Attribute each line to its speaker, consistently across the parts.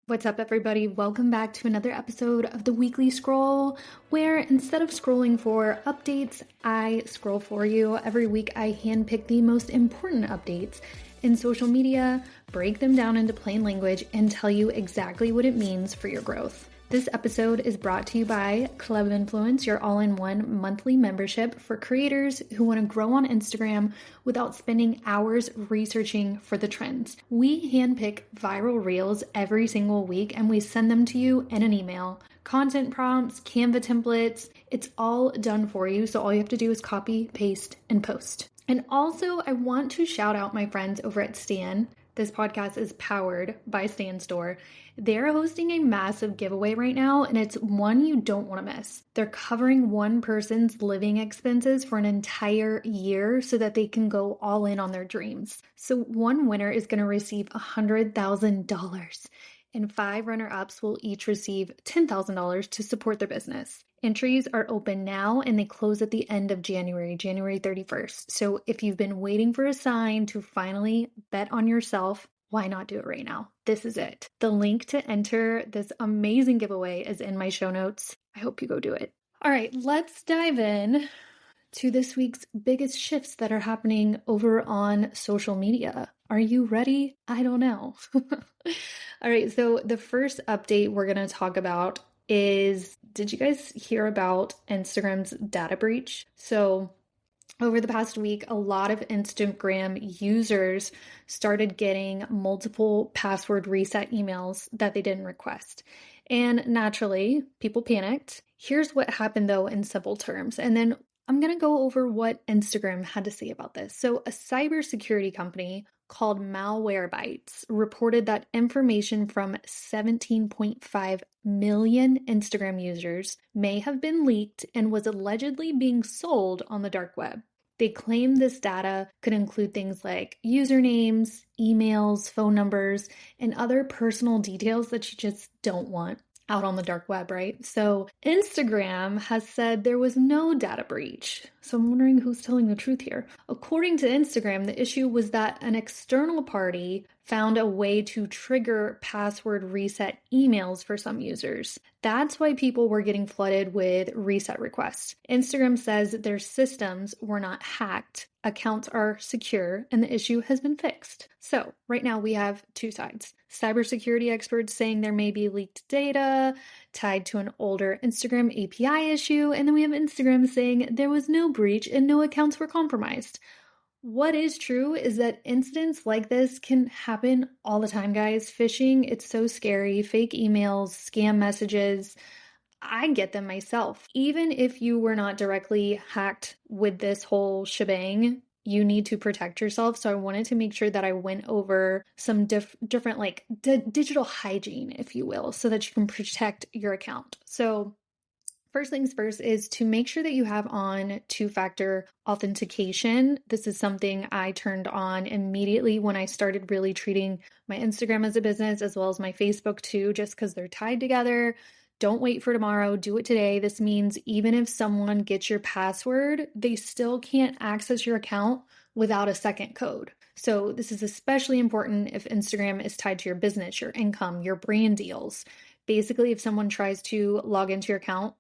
Speaker 1: What's up, everybody? Welcome back to another episode of the Weekly Scroll, where instead of scrolling for updates, I scroll for you. Every week, I handpick the most important updates in social media, break them down into plain language, and tell you exactly what it means for your growth. This episode is brought to you by Club Influence, your all-in-one monthly membership for creators who want to grow on Instagram without spending hours researching for the trends. We handpick viral reels every single week and we send them to you in an email. Content prompts, Canva templates, it's all done for you. So all you have to do is copy, paste, and post. And also, I want to shout out my friends over at Stan. This podcast is powered by Stan Store. They're hosting a massive giveaway right now, and it's one you don't want to miss. They're covering one person's living expenses for an entire year so that they can go all in on their dreams. So one winner is going to receive $100,000, and 5 runner-ups will each receive $10,000 to support their business. Entries are open now and they close at the end of January 31st. So if you've been waiting for a sign to finally bet on yourself, why not do it right now? This is it. The link to enter this amazing giveaway is in my show notes. I hope you go do it. All right, let's dive in to this week's biggest shifts that are happening over on social media. Are you ready? I don't know. All right, so the first update we're going to talk about is, did you guys hear about Instagram's data breach? So over the past week, a lot of Instagram users started getting multiple password reset emails that they didn't request. And naturally, people panicked. Here's what happened though in simple terms. And then I'm going to go over what Instagram had to say about this. So a cybersecurity company called Malwarebytes reported that information from 17.5 million Instagram users may have been leaked and was allegedly being sold on the dark web. They claim this data could include things like usernames, emails, phone numbers, and other personal details that you just don't want out on the dark web, right? So Instagram has said there was no data breach. So I'm wondering who's telling the truth here. According to Instagram, the issue was that an external party found a way to trigger password reset emails for some users. That's why people were getting flooded with reset requests. Instagram says their systems were not hacked, accounts are secure, and the issue has been fixed. So right now we have two sides. Cybersecurity experts saying there may be leaked data tied to an older Instagram API issue, and then we have Instagram saying there was no breach and no accounts were compromised. What is true is that incidents like this can happen all the time, guys. Phishing, it's so scary. Fake emails, scam messages. I get them myself. Even if you were not directly hacked with this whole shebang, you need to protect yourself. So I wanted to make sure that I went over some different like digital hygiene, if you will, so that you can protect your account. So first things first is to make sure that you have on two-factor authentication. This is something I turned on immediately when I started really treating my Instagram as a business, as well as my Facebook too, just because they're tied together. Don't wait for tomorrow, do it today. This means even if someone gets your password, they still can't access your account without a second code. So this is especially important if Instagram is tied to your business, your income, your brand deals. Basically, if someone tries to log into your account,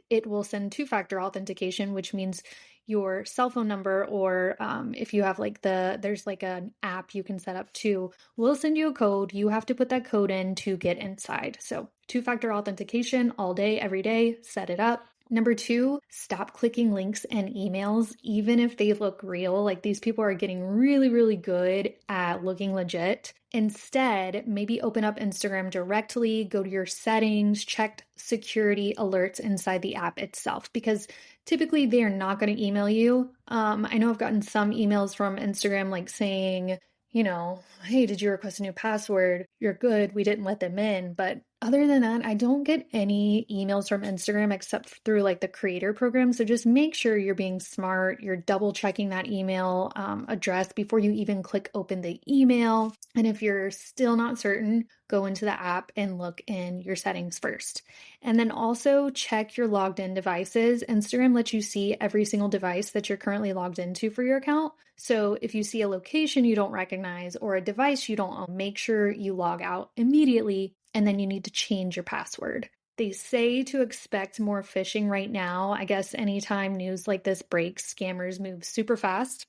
Speaker 1: it will send two-factor authentication, which means your cell phone number, or if you have there's like an app you can set up too, we'll send you a code. You have to put that code in to get inside. So two-factor authentication all day, every day, set it up. Number 2, stop clicking links and emails, even if they look real. Like these people are getting really, really good at looking legit. Instead, maybe open up Instagram directly, go to your settings, check security alerts inside the app itself, because typically they are not going to email you. I know I've gotten some emails from Instagram like saying, hey, did you request a new password? You're good. We didn't let them in. But other than that, I don't get any emails from Instagram except through like the creator program. So just make sure you're being smart. You're double checking that email address before you even click open the email. And if you're still not certain, go into the app and look in your settings first. And then also check your logged in devices. Instagram lets you see every single device that you're currently logged into for your account. So if you see a location you don't recognize or a device you don't own, make sure you log out immediately and then you need to change your password. They say to expect more phishing right now. I guess anytime news like this breaks, scammers move super fast.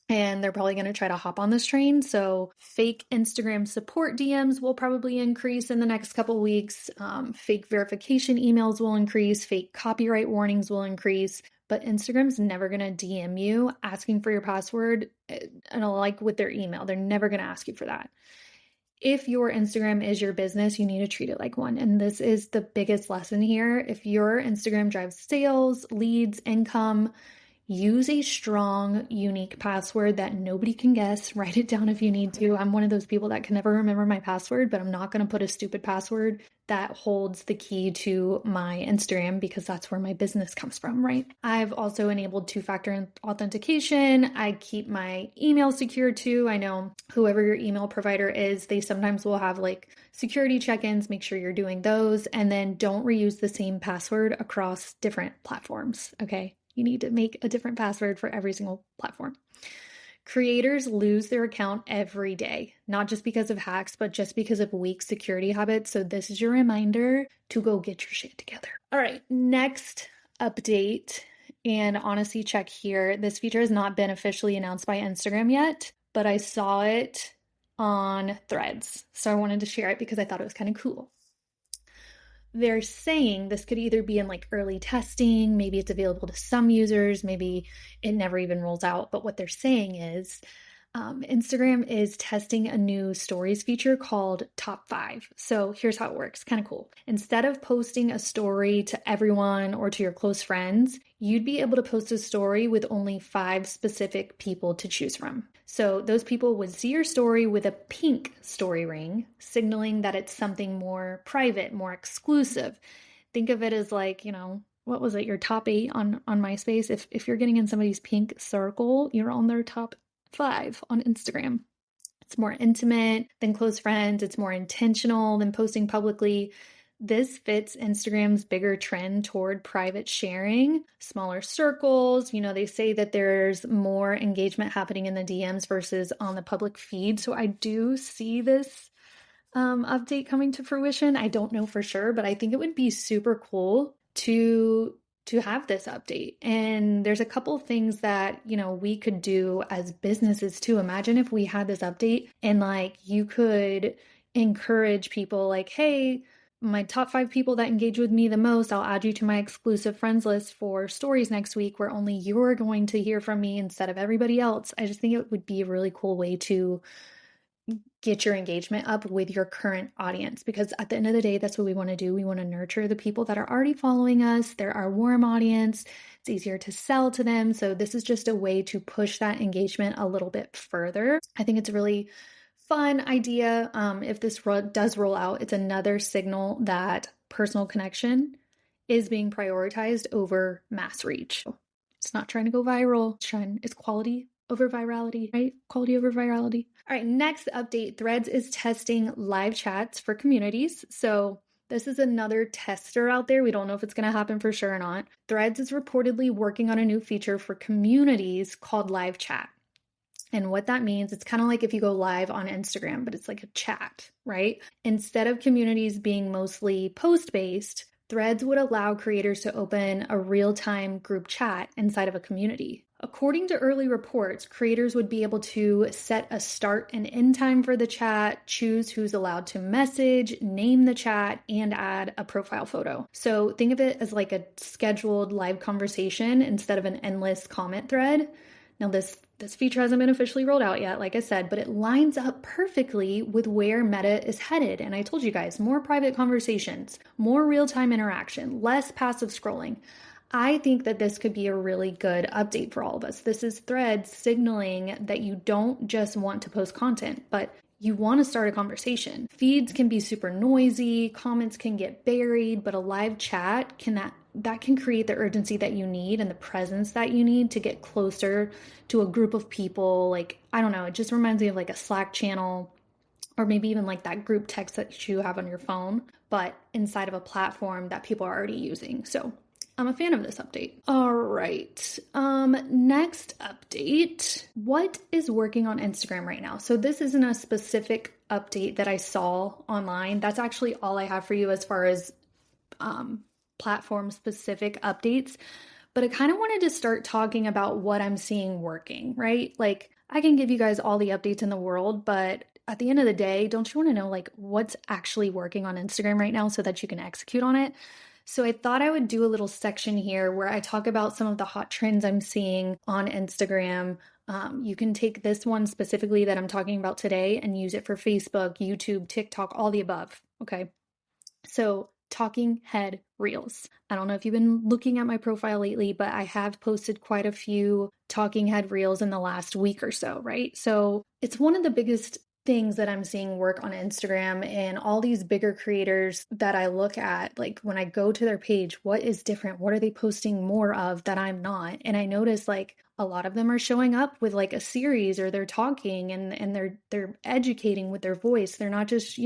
Speaker 1: And they're probably going to try to hop on this train. So fake Instagram support DMs will probably increase in the next couple weeks. Fake verification emails will increase. Fake copyright warnings will increase. But Instagram's never going to DM you asking for your password, and like with their email. They're never going to ask you for that. If your Instagram is your business, you need to treat it like one. And this is the biggest lesson here. If your Instagram drives sales, leads, income, use a strong, unique password that nobody can guess. Write it down if you need to. I'm one of those people that can never remember my password, but I'm not going to put a stupid password that holds the key to my Instagram because that's where my business comes from, right? I've also enabled two-factor authentication. I keep my email secure too. I know whoever your email provider is, they sometimes will have like security check-ins. Make sure you're doing those, and then don't reuse the same password across different platforms, okay? You need to make a different password for every single platform. Creators lose their account every day, not just because of hacks, but just because of weak security habits. So this is your reminder to go get your shit together. All right, next update and honesty check here. This feature has not been officially announced by Instagram yet, but I saw it on Threads. So I wanted to share it because I thought it was kind of cool. They're saying this could either be in like early testing, maybe it's available to some users, maybe it never even rolls out. But what they're saying is Instagram is testing a new stories feature called Top 5. So here's how it works. Kind of cool. Instead of posting a story to everyone or to your close friends, you'd be able to post a story with only 5 specific people to choose from. So those people would see your story with a pink story ring, signaling that it's something more private, more exclusive. Think of it as like, what was it? Your top 8 on MySpace. If you're getting in somebody's pink circle, you're on their top 5 on Instagram. It's more intimate than close friends. It's more intentional than posting publicly. This fits Instagram's bigger trend toward private sharing, smaller circles. They say that there's more engagement happening in the DMs versus on the public feed. So I do see this update coming to fruition. I don't know for sure, but I think it would be super cool to have this update. And there's a couple things that, we could do as businesses too. Imagine if we had this update and like you could encourage people like, hey, my top 5 people that engage with me the most, I'll add you to my exclusive friends list for stories next week where only you're going to hear from me instead of everybody else. I just think it would be a really cool way to get your engagement up with your current audience, because at the end of the day, that's what we want to do. We want to nurture the people that are already following us. They're our warm audience. It's easier to sell to them. So this is just a way to push that engagement a little bit further. I think it's a really fun idea. If this does roll out, it's another signal that personal connection is being prioritized over mass reach. It's not trying to go viral. It's quality over virality, right? Quality over virality. All right, next update, Threads is testing live chats for communities. So this is another tester out there. We don't know if it's going to happen for sure or not. Threads is reportedly working on a new feature for communities called live chat. And what that means, it's kind of like if you go live on Instagram, but it's like a chat, right? Instead of communities being mostly post-based, Threads would allow creators to open a real-time group chat inside of a community. According to early reports, creators would be able to set a start and end time for the chat, choose who's allowed to message, name the chat, and add a profile photo. So think of it as like a scheduled live conversation instead of an endless comment thread. Now this feature hasn't been officially rolled out yet, like I said, but it lines up perfectly with where Meta is headed. And I told you guys, more private conversations, more real-time interaction, less passive scrolling. I think that this could be a really good update for all of us. This is Threads signaling that you don't just want to post content, but you want to start a conversation. Feeds can be super noisy, comments can get buried, but a live chat that can create the urgency that you need and the presence that you need to get closer to a group of people. Like, I don't know, it just reminds me of like a Slack channel, or maybe even like that group text that you have on your phone, but inside of a platform that people are already using. So I'm a fan of this update. All right. Next update. What is working on Instagram right now? So this isn't a specific update that I saw online. That's actually all I have for you as far as platform specific updates. But I kind of wanted to start talking about what I'm seeing working, right? Like I can give you guys all the updates in the world, but at the end of the day, don't you want to know like what's actually working on Instagram right now so that you can execute on it? So I thought I would do a little section here where I talk about some of the hot trends I'm seeing on Instagram. You can take this one specifically that I'm talking about today and use it for Facebook, YouTube, TikTok, all the above. Okay. So talking head reels. I don't know if you've been looking at my profile lately, but I have posted quite a few talking head reels in the last week or so, right? So it's one of the biggest things that I'm seeing work on Instagram, and all these bigger creators that I look at, like when I go to their page, what is different? What are they posting more of that I'm not? And I notice like a lot of them are showing up with like a series, or they're talking and they're educating with their voice. They're not just,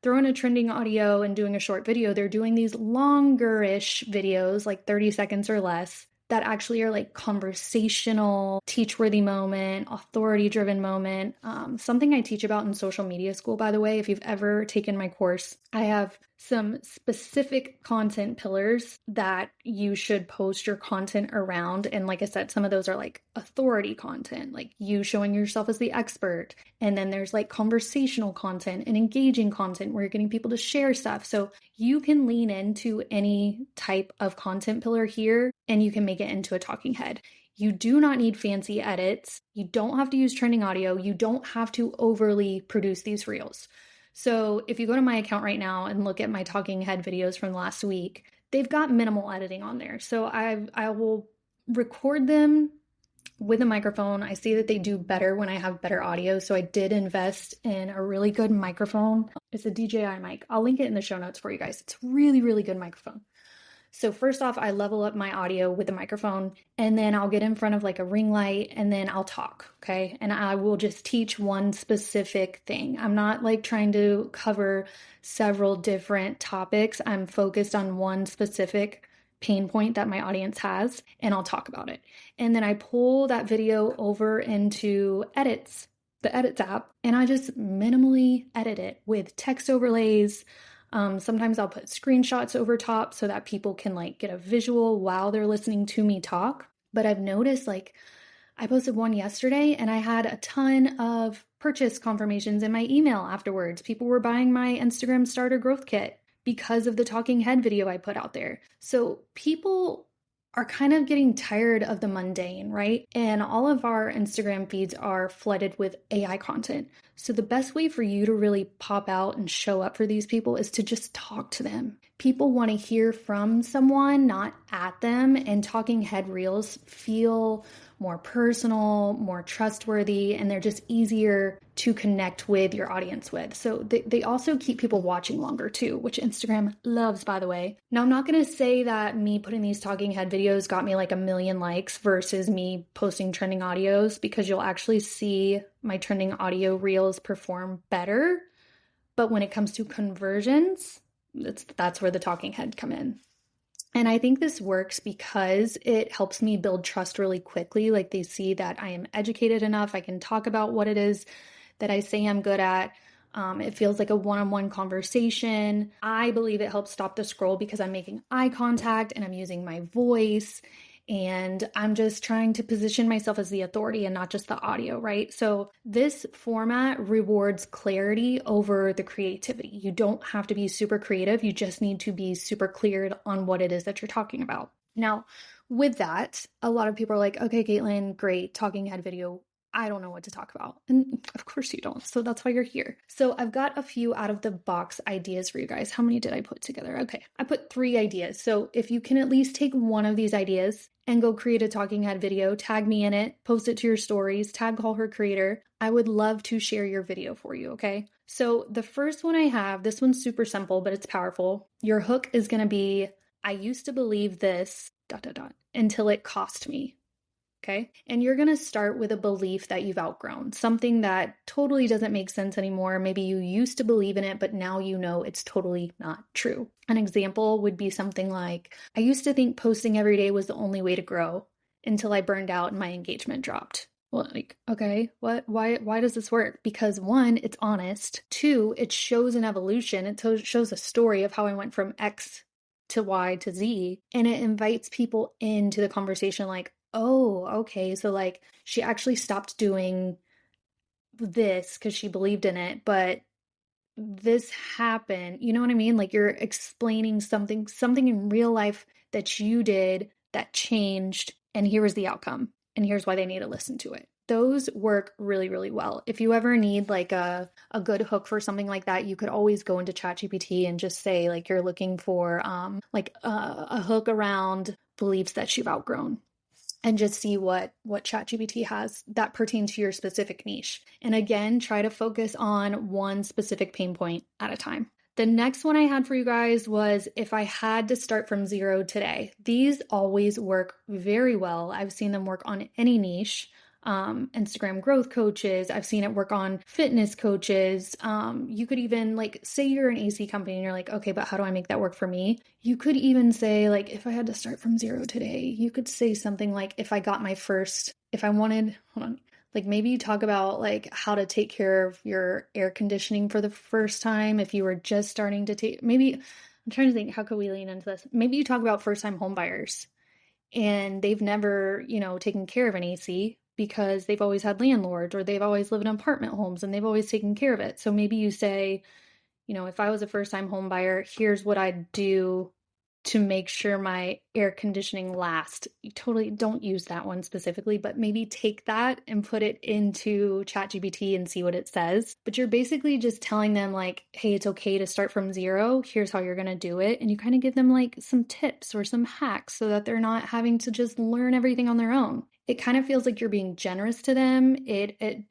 Speaker 1: throwing a trending audio and doing a short video. They're doing these longer-ish videos, like 30 seconds or less, that actually are like conversational, teach-worthy moment, authority-driven moment. Something I teach about in social media school, by the way, if you've ever taken my course, I have some specific content pillars that you should post your content around. And like I said, some of those are like authority content, like you showing yourself as the expert. And then there's like conversational content and engaging content where you're getting people to share stuff. So you can lean into any type of content pillar here and you can make it into a talking head. You do not need fancy edits. You don't have to use trending audio. You don't have to overly produce these reels. So if you go to my account right now and look at my talking head videos from last week, they've got minimal editing on there. So I will record them with a microphone. I see that they do better when I have better audio. So I did invest in a really good microphone. It's a DJI mic. I'll link it in the show notes for you guys. It's really, really good microphone. So first off, I level up my audio with the microphone, and then I'll get in front of like a ring light and then I'll talk, okay? And I will just teach one specific thing. I'm not like trying to cover several different topics. I'm focused on one specific pain point that my audience has, and I'll talk about it. And then I pull that video over into edits, the edits app, and I just minimally edit it with text overlays. Sometimes I'll put screenshots over top so that people can like get a visual while they're listening to me talk. But I've noticed like I posted one yesterday and I had a ton of purchase confirmations in my email afterwards. People were buying my Instagram starter growth kit because of the talking head video I put out there. So people are kind of getting tired of the mundane, right? And all of our Instagram feeds are flooded with AI content. So the best way for you to really pop out and show up for these people is to just talk to them. People want to hear from someone, not at them, and talking head reels feel more personal, more trustworthy, and they're just easier to connect with your audience with. So they also keep people watching longer too, which Instagram loves, by the way. Now, I'm not going to say that me putting these talking head videos got me like 1 million likes versus me posting trending audios, because you'll actually see my trending audio reels perform better. But when it comes to conversions, that's where the talking head come in. And I think this works because it helps me build trust really quickly. Like they see that I am educated enough. I can talk about what it is that I say I'm good at. It feels like a one-on-one conversation. I believe it helps stop the scroll because I'm making eye contact and I'm using my voice. And I'm just trying to position myself as the authority and not just the audio, right? So this format rewards clarity over the creativity. You don't have to be super creative. You just need to be super clear on what it is that you're talking about. Now, with that, a lot of people are like, okay, Caitlin, great, talking head video. I don't know what to talk about. And of course you don't. So that's why you're here. So I've got a few out of the box ideas for you guys. How many did I put together? Okay, I put 3 ideas. So if you can at least take one of these ideas and go create a talking head video, tag me in it, post it to your stories, tag Call Her Creator, I would love to share your video for you, okay? So the first one I have, this one's super simple, but it's powerful. Your hook is going to be, I used to believe this, until it cost me. Okay. And you're going to start with a belief that you've outgrown, something that totally doesn't make sense anymore. Maybe you used to believe in it, but now you know it's totally not true. An example would be something like, I used to think posting every day was the only way to grow until I burned out and my engagement dropped. Well, like, okay, why does this work? Because one, it's honest. Two, it shows an evolution. It shows a story of how I went from X to Y to Z, and it invites people into the conversation like, oh, okay, so like she actually stopped doing this because she believed in it, but this happened. You know what I mean? Like you're explaining something in real life that you did that changed, and here was the outcome, and here's why they need to listen to it. Those work really, really well. If you ever need like a good hook for something like that, you could always go into ChatGPT and just say like you're looking for like a hook around beliefs that you've outgrown, and just see what ChatGPT has that pertains to your specific niche. And again, try to focus on one specific pain point at a time. The next one I had for you guys was if I had to start from zero today. These always work very well. I've seen them work on any niche. Instagram growth coaches. I've seen it work on fitness coaches. You could even like say you're an AC company and you're like, okay, but how do I make that work for me? You could even say like, if I had to start from zero today, you could say something like, if I wanted, hold on, like maybe you talk about like how to take care of your air conditioning for the first time. If you were just starting to maybe I'm trying to think, how could we lean into this? Maybe you talk about first time home buyers and they've never, taken care of an AC because they've always had landlords or they've always lived in apartment homes and they've always taken care of it. So maybe you say, if I was a first time home buyer, here's what I'd do to make sure my air conditioning lasts. You totally don't use that one specifically, but maybe take that and put it into ChatGPT and see what it says. But you're basically just telling them like, hey, it's okay to start from zero. Here's how you're going to do it. And you kind of give them like some tips or some hacks so that they're not having to just learn everything on their own. It kind of feels like you're being generous to them. It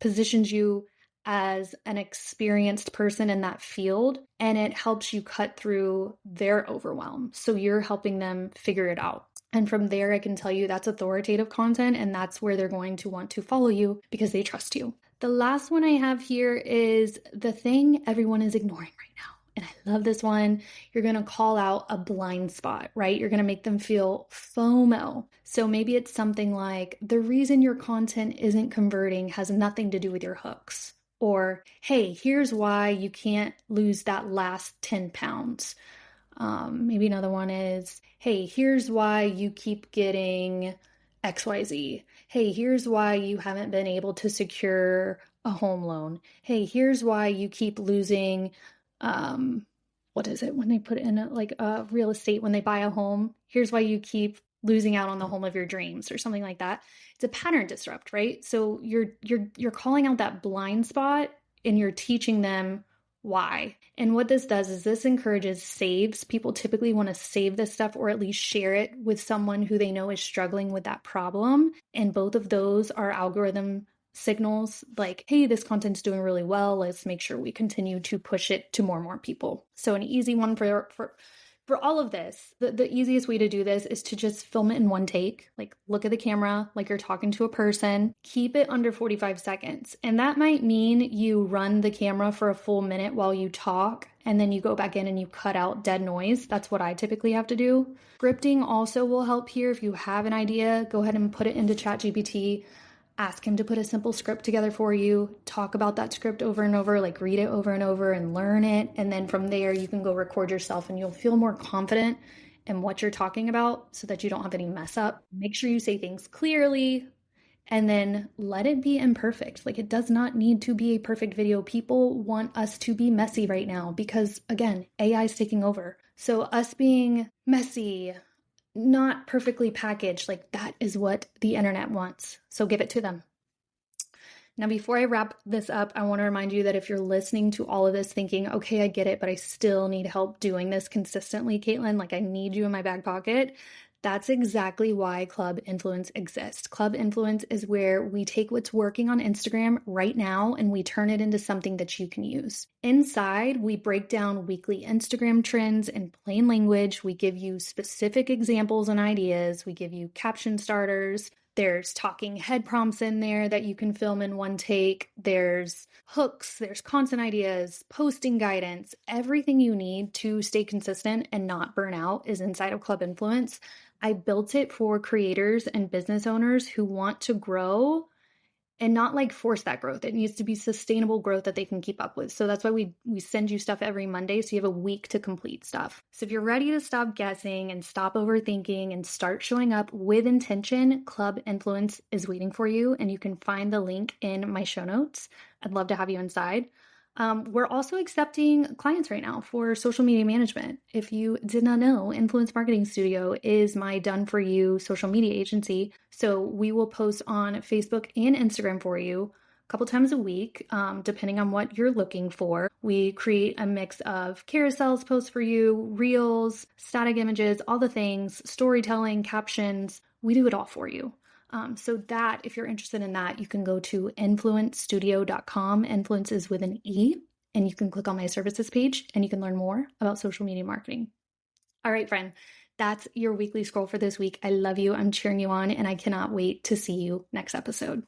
Speaker 1: positions you as an experienced person in that field, and it helps you cut through their overwhelm. So you're helping them figure it out. And from there, I can tell you that's authoritative content, and that's where they're going to want to follow you because they trust you. The last one I have here is the thing everyone is ignoring right now. And I love this one. You're going to call out a blind spot, right? You're going to make them feel FOMO. So maybe it's something like, the reason your content isn't converting has nothing to do with your hooks. Or, hey, here's why you can't lose that last 10 pounds. Maybe another one is, hey, here's why you keep getting XYZ. Hey, here's why you haven't been able to secure a home loan. Hey, here's why you keep losing, what is it when they put in real estate, when they buy a home? Here's why you keep losing out on the home of your dreams or something like that. It's a pattern disrupt, right? So you're calling out that blind spot and you're teaching them why. And what this does is this encourages saves. People typically want to save this stuff or at least share it with someone who they know is struggling with that problem. And both of those are algorithm signals like, hey, this content's doing really well. Let's make sure we continue to push it to more and more people. So an easy one for all of this, the easiest way to do this is to just film it in one take, like look at the camera like you're talking to a person, keep it under 45 seconds. And that might mean you run the camera for a full minute while you talk, and then you go back in and you cut out dead noise. That's what I typically have to do. Scripting also will help here. If you have an idea, go ahead and put it into ChatGPT. Ask him to put a simple script together for you, talk about that script over and over, like read it over and over and learn it. And then from there, you can go record yourself and you'll feel more confident in what you're talking about so that you don't have any mess up. Make sure you say things clearly and then let it be imperfect. Like it does not need to be a perfect video. People want us to be messy right now because again, AI is taking over. So us being messy, not perfectly packaged, like that is what the internet wants. So give it to them. Now, before I wrap this up, I want to remind you that if you're listening to all of this thinking, okay, I get it, but I still need help doing this consistently, Caitlin, like I need you in my back pocket. That's exactly why Club Influence exists. Club Influence is where we take what's working on Instagram right now and we turn it into something that you can use. Inside, we break down weekly Instagram trends in plain language. We give you specific examples and ideas. We give you caption starters, There's talking head prompts in there that you can film in one take. There's hooks, there's content ideas, posting guidance. Everything you need to stay consistent and not burn out is inside of Club Influence. I built it for creators and business owners who want to grow and not like force that growth. It needs to be sustainable growth that they can keep up with. So that's why we send you stuff every Monday, so you have a week to complete stuff. So if you're ready to stop guessing and stop overthinking and start showing up with intention, Club Influence is waiting for you, and you can find the link in my show notes. I'd love to have you inside. We're also accepting clients right now for social media management. If you did not know, Influence Marketing Studio is my done-for-you social media agency. So we will post on Facebook and Instagram for you a couple times a week, depending on what you're looking for. We create a mix of carousels posts for you, reels, static images, all the things, storytelling, captions. We do it all for you. So that, if you're interested in that, you can go to influencestudio.com. Influence is with an E, and you can click on my services page and you can learn more about social media marketing. All right, friend, that's your weekly scroll for this week. I love you. I'm cheering you on, and I cannot wait to see you next episode.